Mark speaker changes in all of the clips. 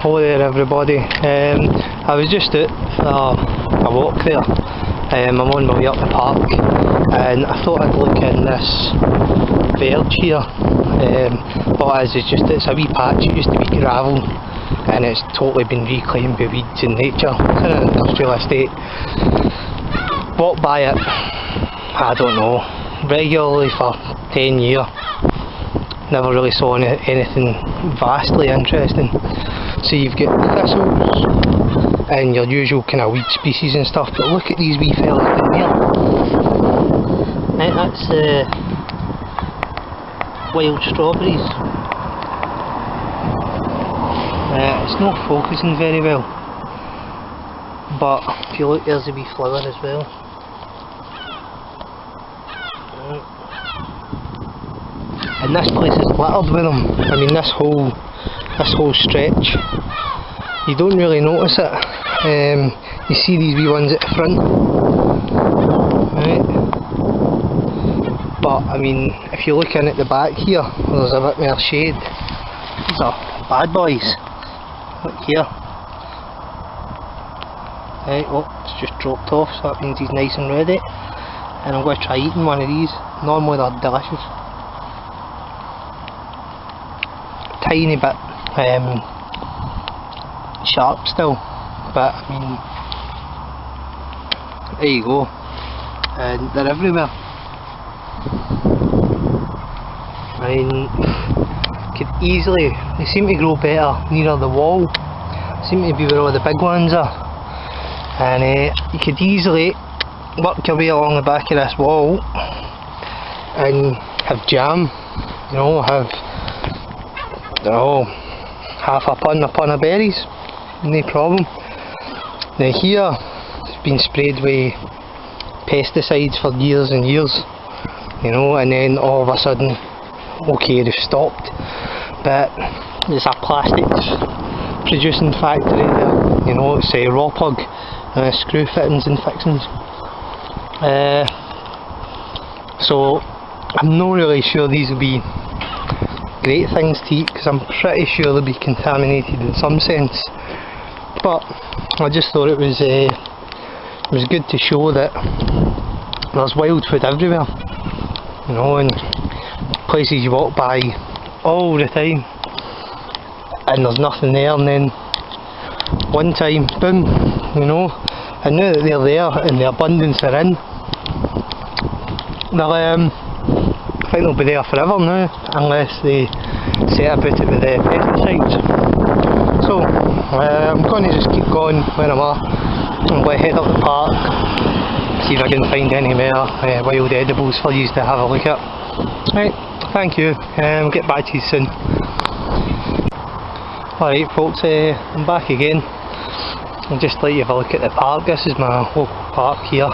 Speaker 1: Hello there everybody. I was just out for a walk there. I'm on my way up the park and I thought I'd look in this verge here. What it is just it's a wee patch. It used to be gravel and it's totally been reclaimed by weeds and nature. It's in an industrial estate. Walked by it, I don't know, regularly for 10 years. Never really saw anything vastly interesting. So you've got thistles and your usual kind of weed species and stuff, but look at these wee fellas down here. Right, that's wild strawberries. It's not focusing very well, but if you look, there's a wee flower as well. And this place is littered with them. I mean, this whole stretch, you don't really notice it. You see these wee ones at the front, right? But I mean, if you look in at the back here, there's a bit more shade. These are bad boys. Look here. Right, oh, it's just dropped off, so that means he's nice and ready. And I'm going to try eating one of these. Normally they're delicious. Tiny bit sharp still, but I mean, there you go, and they're everywhere. I mean, they seem to grow better near the wall, seem to be where all the big ones are, and you could easily work your way along the back of this wall and have jam, you know, have half a pun of berries, no problem. Now here it's been sprayed with pesticides for years and years, you know, and then all of a sudden, okay, they've stopped, but there's a plastics producing factory there, you know, it's a raw plug, screw fittings and fixings. So I'm not really sure these will be great things to eat, because I'm pretty sure they'll be contaminated in some sense, but I just thought it was good to show that there's wild food everywhere, you know, and places you walk by all the time and there's nothing there, and then one time, boom, you know, and now that they're there and the abundance are in, I think they'll be there forever now, unless they set about it with the pesticides. So I'm going to just keep going where I'm at. I'm going to head up the park, see if I can find any more wild edibles for you to have a look at. Right, thank you, get back to you soon. Alright folks, I'm back again. I'll just let you have a look at the park. This is my local park here.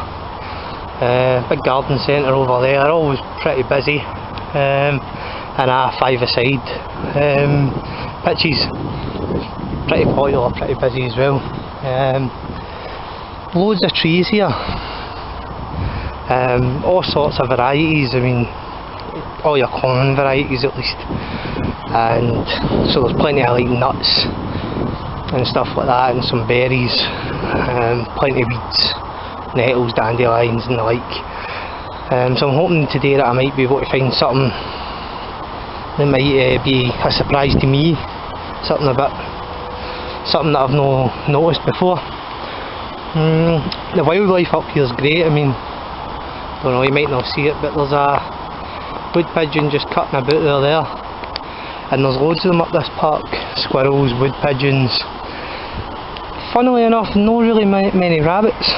Speaker 1: Big garden centre over there, always pretty busy, and a five-a-side. Pitches, pretty popular, pretty busy as well. Loads of trees here, all sorts of varieties, I mean, all your common varieties at least, and so there's plenty of like nuts and stuff like that, and some berries, plenty of weeds, nettles, dandelions and the like. So I'm hoping today that I might be able to find something that might be a surprise to me, something that I've not noticed before. The wildlife up here is great. I mean, don't know, you might not see it, but there's a wood pigeon just cutting about there, and there's loads of them up this park. Squirrels, wood pigeons. Funnily enough, not really many rabbits,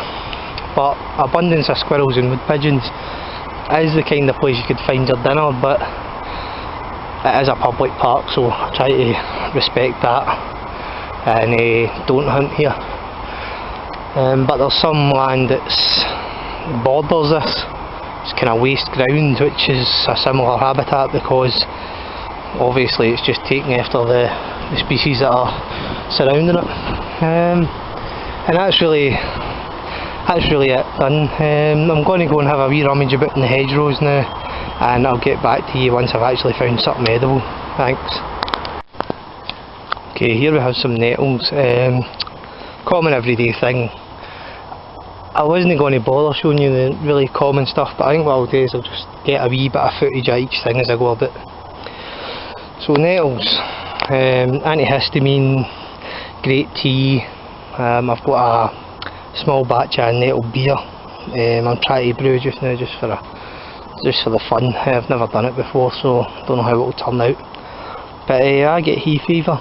Speaker 1: but abundance of squirrels and wood pigeons. It is the kind of place you could find your dinner, but it is a public park, so I try to respect that and don't hunt here. But there's some land that's borders this. It's kind of waste ground, which is a similar habitat, because obviously it's just taken after the species that are surrounding it. And that's really it done. I'm going to go and have a wee rummage about in the hedgerows now, and I'll get back to you once I've actually found something edible. Thanks. Okay, here we have some nettles. Common everyday thing. I wasn't going to bother showing you the really common stuff, but I think what I'll do is I'll just get a wee bit of footage of each thing as I go a bit. So nettles, antihistamine, great tea. I've got a small batch of nettle beer. I'm trying to brew just now, just for the fun. I've never done it before, so don't know how it will turn out. But I get hay fever,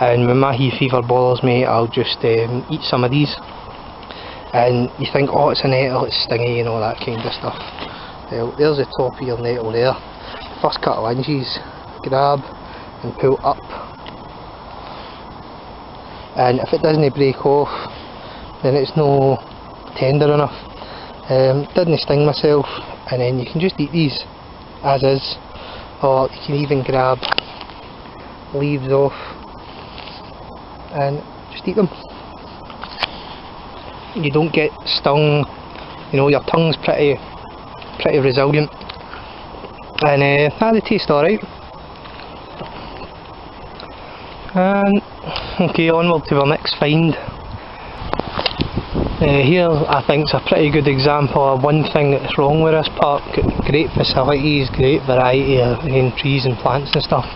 Speaker 1: and when my hay fever bothers me, I'll just eat some of these. And you think, oh, it's a nettle, it's stingy and all that kind of stuff. Well, there's the top of your nettle there. First couple of inches, grab and pull up. And if it doesn't break off, then it's no tender enough. Didn't sting myself, and then you can just eat these as is, or you can even grab leaves off and just eat them. You don't get stung, you know, your tongue's pretty resilient, and they taste alright. And okay, onward to our next find. Here I think is a pretty good example of one thing that's wrong with this park. Great facilities, great variety of trees and plants and stuff,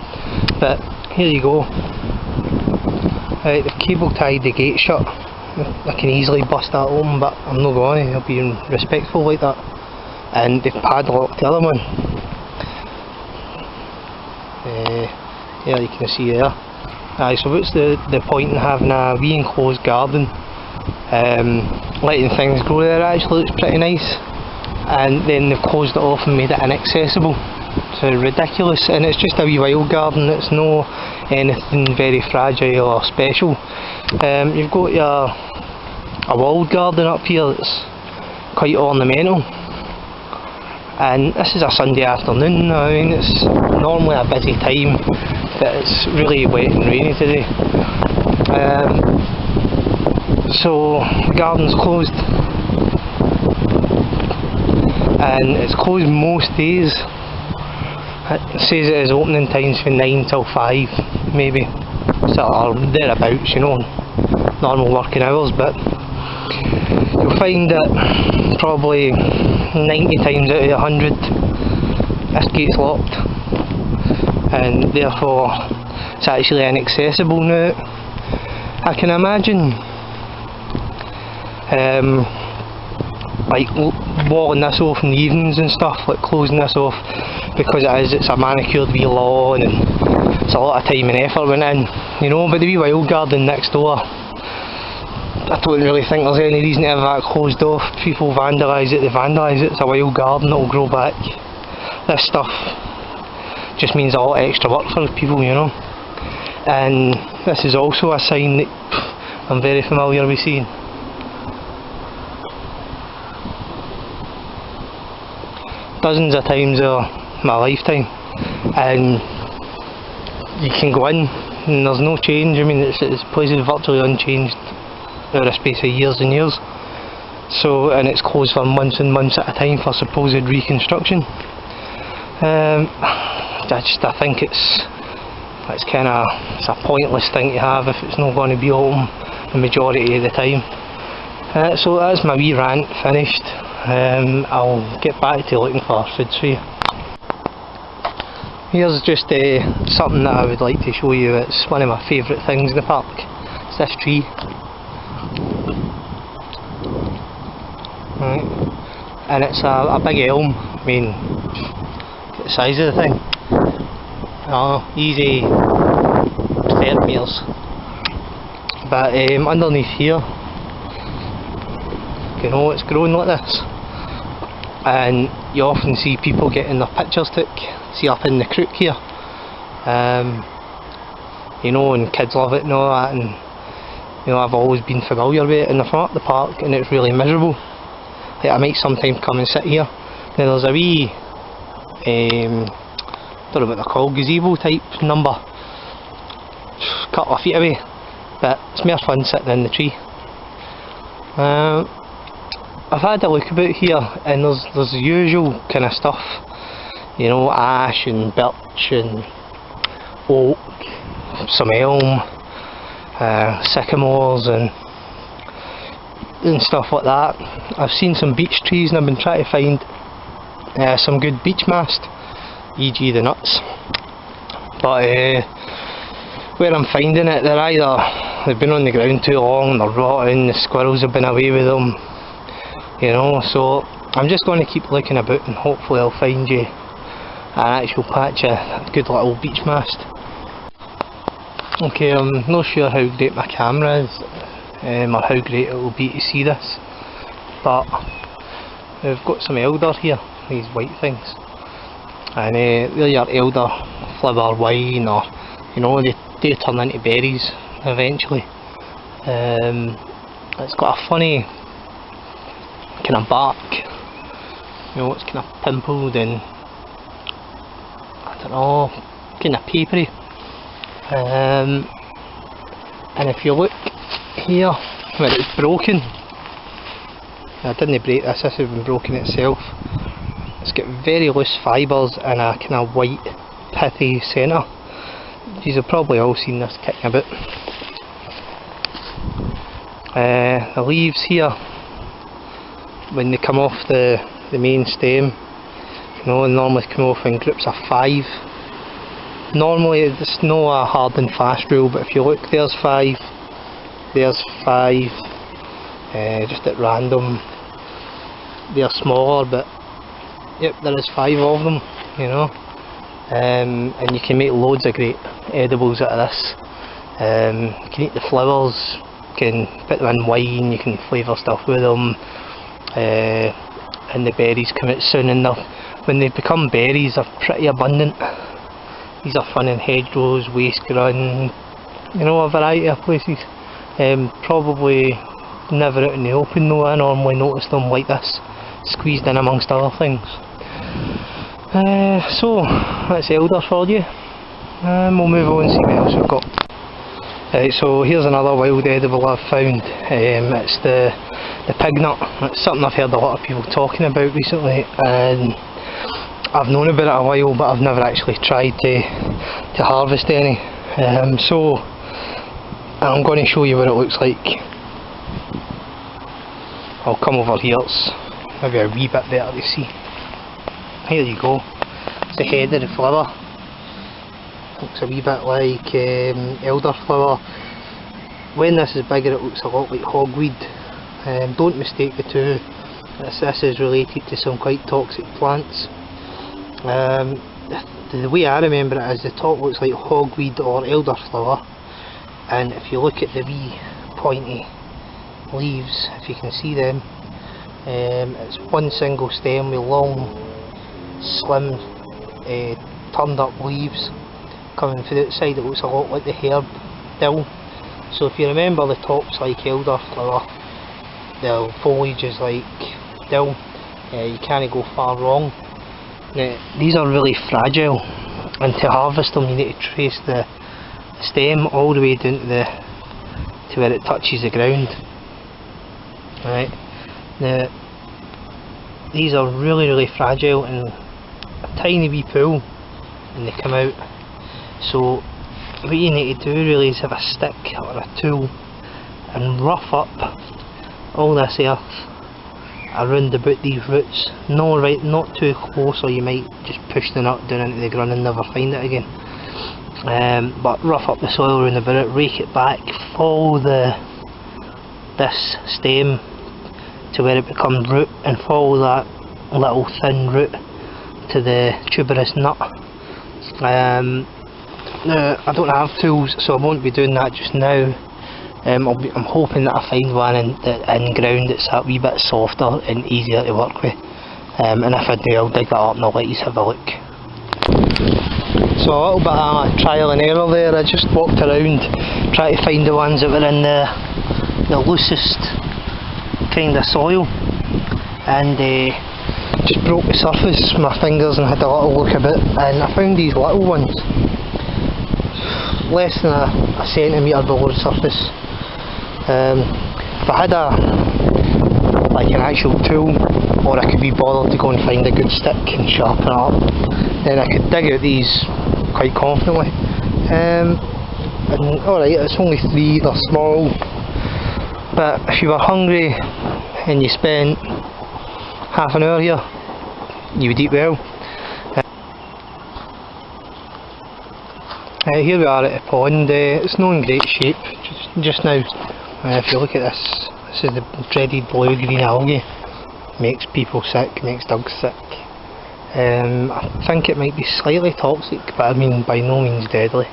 Speaker 1: but here you go. They've cable tied the gate shut. I can easily bust that open, but I'm not going to. I'll be respectful like that. And they've padlocked the other one. Yeah, you can see there. So what's the point in having a wee enclosed garden? Letting things grow there actually looks pretty nice, and then they've closed it off and made it inaccessible. So ridiculous, and it's just a wee wild garden. It's no anything very fragile or special. You've got a walled garden up here that's quite ornamental, and this is a Sunday afternoon. I mean, it's normally a busy time, but it's really wet and rainy today. So the garden's closed, and it's closed most days. It says it is opening times from 9 till 5 maybe, or thereabouts, you know, normal working hours, but you'll find that probably 90 times out of 100 this gate's locked, and therefore it's actually inaccessible now. I can imagine like walling this off in the evenings and stuff, like closing this off, because it's a manicured wee lawn and it's a lot of time and effort went in, you know. But the wee wild garden next door, I don't really think there's any reason to have that closed off. People vandalise it, they vandalise it. It's a wild garden, it'll grow back. This stuff just means a lot of extra work for people, you know. And this is also a sign that I'm very familiar with seeing. Dozens of times of my lifetime, and you can go in and there's no change. I mean, this place is virtually unchanged over a space of years and years. So, and it's closed for months and months at a time for supposed reconstruction. I think it's a pointless thing to have if it's not going to be open the majority of the time. So that's my wee rant finished. I'll get back to looking for foods for you. Here's just something that I would like to show you. It's one of my favourite things in the park. It's this tree. Right. And it's a big elm. I mean, the size of the thing. Oh, easy 30 metres. But underneath here, you know, it's grown like this. And you often see people getting their pictures took, see up in the crook here, you know, and kids love it and all that, and you know, I've always been familiar with it, and if I'm at the park and it's really miserable, like, I might sometimes come and sit here. Now there's a wee, don't know what they're called, gazebo type number, a couple of feet away, but it's more fun sitting in the tree. I've had a look about here, and there's the usual kind of stuff, you know, ash and birch and oak, some elm, sycamores and stuff like that. I've seen some beech trees and I've been trying to find some good beech mast, e.g. the nuts. But where I'm finding it, they've been on the ground too long, they're rotting, the squirrels have been away with them, you know, so I'm just going to keep looking about and hopefully I'll find you an actual patch of good little beech mast. Okay, I'm not sure how great my camera is, or how great it will be to see this, but we've got some elder here, these white things, and they're your elder flower wine, or you know, they turn into berries eventually. It's got a funny kind of bark, you know, it's kind of pimpled and I don't know, kind of papery. And if you look here where it's broken, I didn't break this, this has been broken itself. It's got very loose fibres and a kind of white pithy centre. You've probably all seen this kicking about. The leaves here, when they come off the main stem, you know, they normally come off in groups of 5. Normally it's not a hard and fast rule, but if you look, there's 5, there's 5, just at random. They're smaller, but yep, there is 5 of them, you know. And you can make loads of great edibles out of this. You can eat the flowers, you can put them in wine, you can flavour stuff with them, and the berries come out soon, and when they become berries they're pretty abundant. These are found in hedgerows, waste ground, you know, a variety of places. Probably never out in the open though. I normally notice them like this, squeezed in amongst other things. So that's elder for you. We'll move on and see what else we've got. So here's another wild edible I've found. It's the pig nut. It's something I've heard a lot of people talking about recently, and I've known about it a while, but I've never actually tried to harvest any. So I'm going to show you what it looks like. I'll come over here, it's maybe a wee bit better to see. Here you go, it's the head of the flower. Looks a wee bit like elderflower. When this is bigger it looks a lot like hogweed. Don't mistake the two. This is related to some quite toxic plants. The way I remember it is the top looks like hogweed or elderflower, and if you look at the wee pointy leaves, if you can see them, it's one single stem with long, slim, turned up leaves coming from the outside. It looks a lot like the herb dill. So if you remember, the top's like elderflower, the foliage is like dill. You can't go far wrong. Now, these are really fragile, and to harvest them you need to trace the stem all the way down to where it touches the ground. Right. Now these are really fragile, and a tiny wee pull and they come out. So what you need to do really is have a stick or a tool and rough up all this earth around about these roots. No, right, not too close, or you might just push the nut down into the ground and never find it again. But rough up the soil around about it, rake it back, follow this stem to where it becomes root, and follow that little thin root to the tuberous nut. Now I don't have tools, so I won't be doing that just now. I'm hoping that I find one in ground that's a wee bit softer and easier to work with. And if I do, I'll dig that up and I'll let you have a look. So a little bit of trial and error there. I just walked around trying to find the ones that were in the loosest kind of soil, and just broke the surface with my fingers and had a little look about, and I found these little ones, less than a centimetre below the surface. If I had like an actual tool, or I could be bothered to go and find a good stick and sharpen it up, then I could dig out these quite confidently. and alright, it's only 3, they're small, but if you were hungry and you spent half an hour here, you would eat well. Here we are at the pond. It's not in great shape just now. If you look at this, this is the dreaded blue-green algae. Makes people sick, makes dogs sick. I think it might be slightly toxic, but I mean by no means deadly.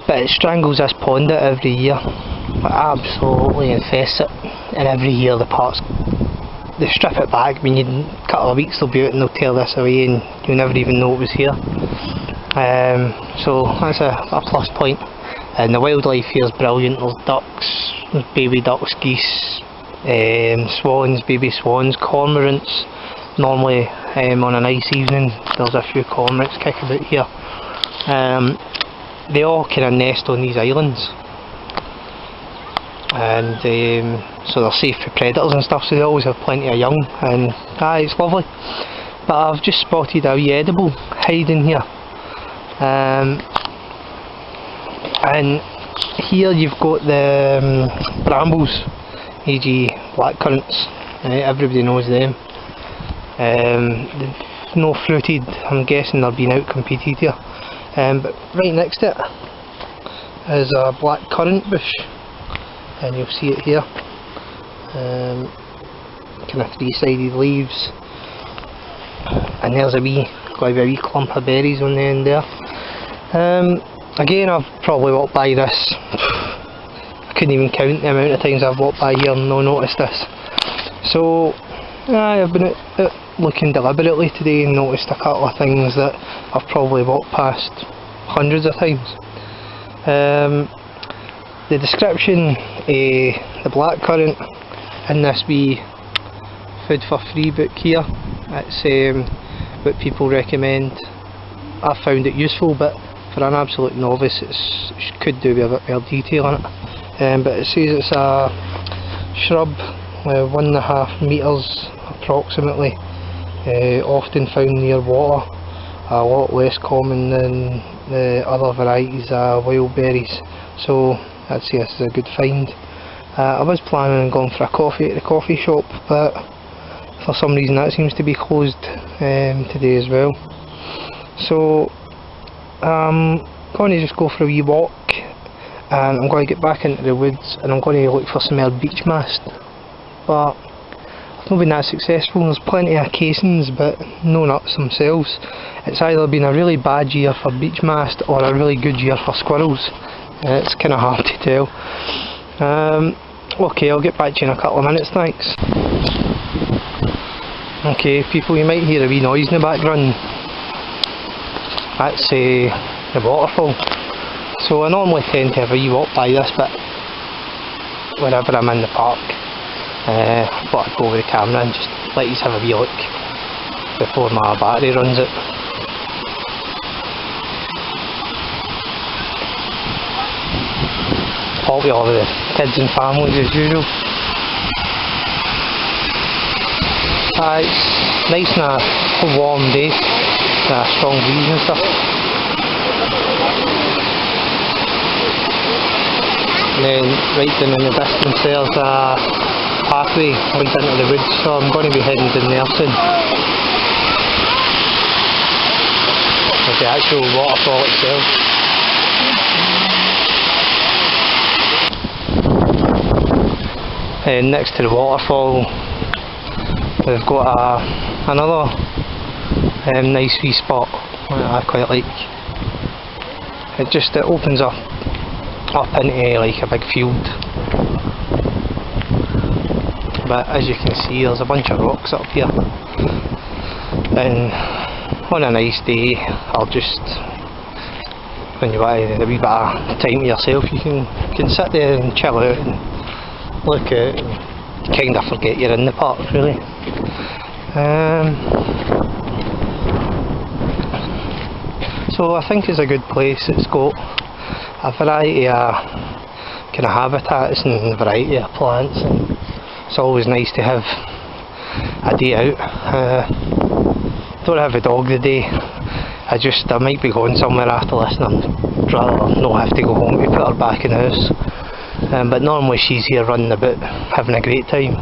Speaker 1: But it strangles this pond out every year. It absolutely infests it, and every year they strip it back. I mean, in a couple of weeks they'll be out and they'll tear this away and you'll never even know it was here. So that's a plus point. And the wildlife here is brilliant. There's ducks, there's baby ducks, geese, swans, baby swans, cormorants. Normally on a nice evening there's a few cormorants kicking about here. They all kind of nest on these islands, and so they're safe for predators and stuff, so they always have plenty of young, and it's lovely. But I've just spotted a wee edible hiding here. And here you've got the brambles, e.g. blackcurrants, everybody knows them. They've no fruited, I'm guessing they're being out-competed here. But right next to it is a blackcurrant bush, and you'll see it here. Kind of 3-sided leaves, and there's a wee clump of berries on the end there. Again, I've probably walked by this, I couldn't even count the amount of times I've walked by here and not noticed this. So I've been out looking deliberately today and noticed a couple of things that I've probably walked past hundreds of times. The description of the blackcurrant in this wee Food for Free book here, it's what people recommend. I found it useful, but for an absolute novice it could do with a bit more detail on it. But it says it's a shrub 1.5 metres approximately, often found near water, a lot less common than the other varieties of wild berries, so I'd say this is a good find. I was planning on going for a coffee at the coffee shop, but for some reason that seems to be closed today as well. So I'm going to just go for a wee walk, and I'm going to get back into the woods and I'm going to look for some more beech mast, but I've not been that successful. There's plenty of casings but no nuts themselves. It's either been a really bad year for beech mast or a really good year for squirrels. It's kind of hard to tell. Okay, I'll get back to you in a couple of minutes, thanks. Okay people, you might hear a wee noise in the background. That's the waterfall. So I normally tend to have a wee walk by this bit whenever I'm in the park. I thought I'd go with the camera and just let you have a wee look before my battery runs out. Popular with the kids and families as usual. It's nice and a warm day, a strong breeze and stuff. And then right down in the distance there's a pathway linked into the woods, so I'm going to be heading down there soon. There's the actual waterfall itself. And next to the waterfall we've got another nice wee spot that I quite like. It opens up into like a big field, but as you can see there's a bunch of rocks up here, and on a nice day when you want a wee bit of time to yourself, you can sit there and chill out and look out and kind of forget you're in the park really. So I think it's a good place. It's got a variety of kind of habitats and a variety of plants, and it's always nice to have a day out. Don't have a dog today I might be going somewhere after this, and I'd rather not have to go home to put her back in the house. But normally she's here running about, having a great time.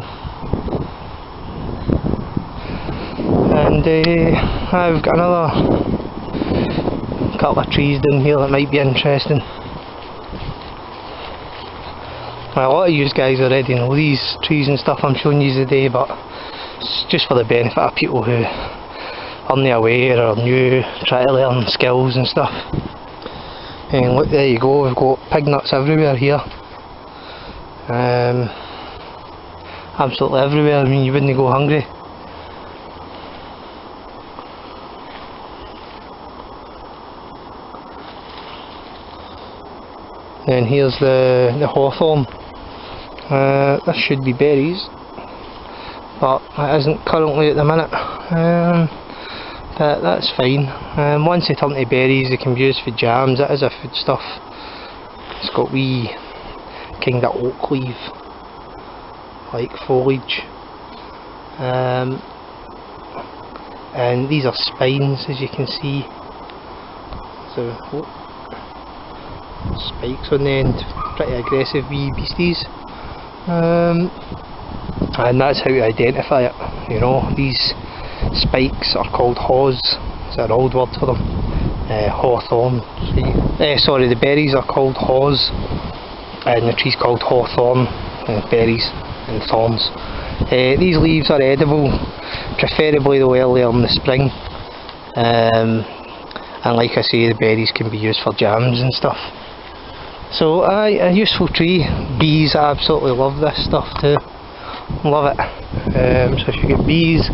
Speaker 1: And I've got another couple of trees down here that might be interesting. Well, a lot of you guys already know these trees and stuff I'm showing you today, but it's just for the benefit of people who aren't aware or new, try to learn skills and stuff. And look, there you go, we've got pig nuts everywhere here. Absolutely everywhere. I mean, you wouldn't go hungry. And here's the hawthorn. This should be berries, but it isn't currently at the minute. But that's fine. Once they turn to berries, they can be used for jams. It is a foodstuff. It's got wee kind of oak leaf like foliage, and these are spines, as you can see. So spikes on the end, pretty aggressive wee beasties. And that's how you identify it. You know, these spikes are called haws. It's an old word for them. Hawthorn. Sorry, the berries are called haws, and the tree's called hawthorn, and berries and thorns. These leaves are edible, preferably though earlier in the spring. And like I say, the berries can be used for jams and stuff. So a useful tree. Bees absolutely love this stuff too. Love it. So if you get bees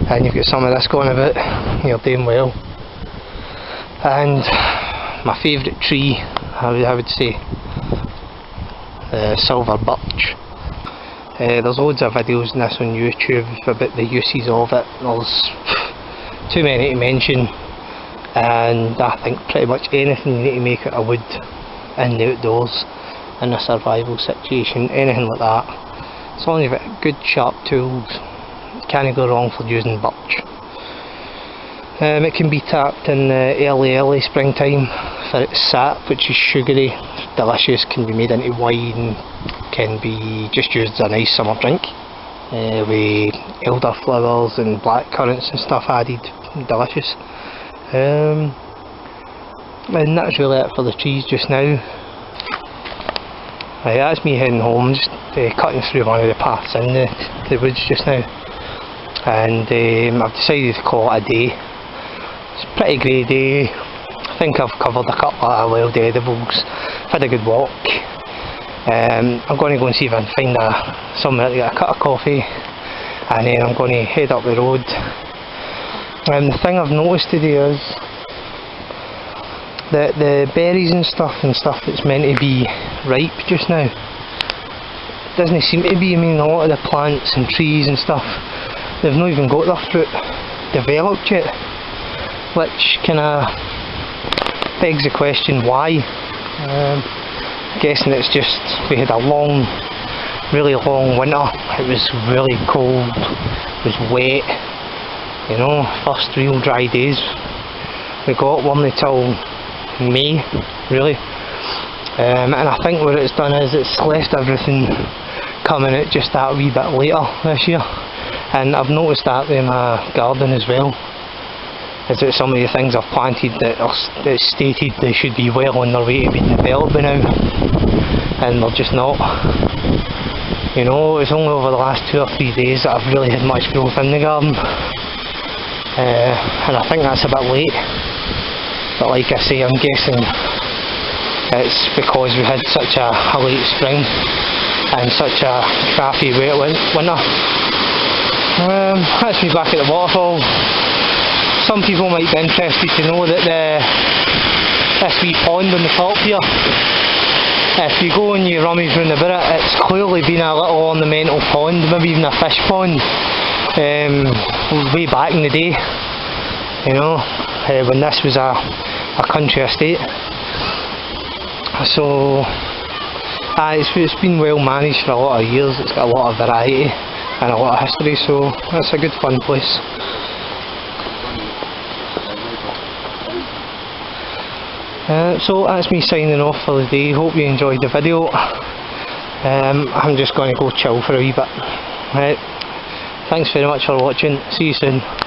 Speaker 1: and you've got some of this going about, you're doing well. And my favourite tree, I would say, silver birch. There's loads of videos on this on YouTube about the uses of it. There's too many to mention, and I think pretty much anything you need to make out of wood in the outdoors in a survival situation, anything like that, as long as you've got good sharp tools, you can't go wrong for using birch. It can be tapped in early springtime for its sap, which is sugary, delicious, can be made into wine, can be just used as a nice summer drink, with elderflowers and black currants and stuff added, delicious. And that's really it for the trees just now. That's me heading home, just cutting through one of the paths in the woods just now. And I've decided to call it a day. It's a pretty grey day. I think I've covered a couple of wild edibles, had a good walk. I'm going to go and see if I can find somewhere to get a cup of coffee, and then I'm going to head up the road. The thing I've noticed today is that the berries and stuff that's meant to be ripe just now doesn't seem to be. I mean, a lot of the plants and trees and stuff, they've not even got their fruit developed yet, which kind of begs the question why. Guessing it's just we had a really long winter. It was really cold, it was wet, you know, first real dry days. We got one until May, really. And I think what it's done is it's left everything coming out just that wee bit later this year. And I've noticed that in my garden as well, is that some of the things I've planted that stated they should be well on their way to being developed by now, and they're just not. You know, it's only over the last 2 or 3 days that I've really had much growth in the garden, and I think that's a bit late. But like I say, I'm guessing it's because we had such a late spring and such a crappy wet winter. That's me back at the waterfall. Some people might be interested to know that this wee pond on the top here, if you go and you rummage around about it, it's clearly been a little ornamental pond, maybe even a fish pond, way back in the day, you know, when this was a country estate. So it's been well managed for a lot of years. It's got a lot of variety and a lot of history, so it's a good fun place. So that's me signing off for the day. Hope you enjoyed the video. I'm just going to go chill for a wee bit. Right. Thanks very much for watching. See you soon.